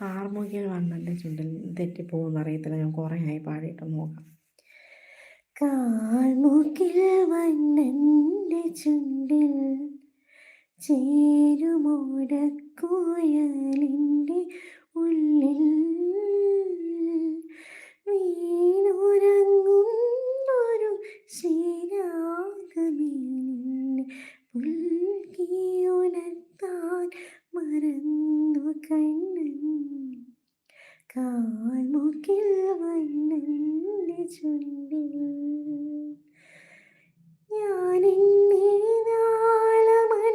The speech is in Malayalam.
കാർമുകിൽ വണ്ണൻ്റെ ചുണ്ടിൽ തെറ്റിപ്പോകുമെന്ന് അറിയത്തില്ല. ഞാൻ കുറേ ആയി പാടിയിട്ട് നോക്കാം. കാർമുകിൽ വണ്ണൻ്റെ ചുണ്ടിൽ ചേരുമോടക്കുഴലിൻ്റെ ഉള്ളിൽ വീണുറങ്ങുന്നൊരു ശ്രീരാഗമേ നിന്നെ പുൽകിയുണർത്താൻ മറന്നു കണ്ണൻ. കാർമുകിൽ വണ്ണൻ്റെ ചുണ്ടിൽ ഞാനെന്നെ നാളമണയാതിരിച്ചും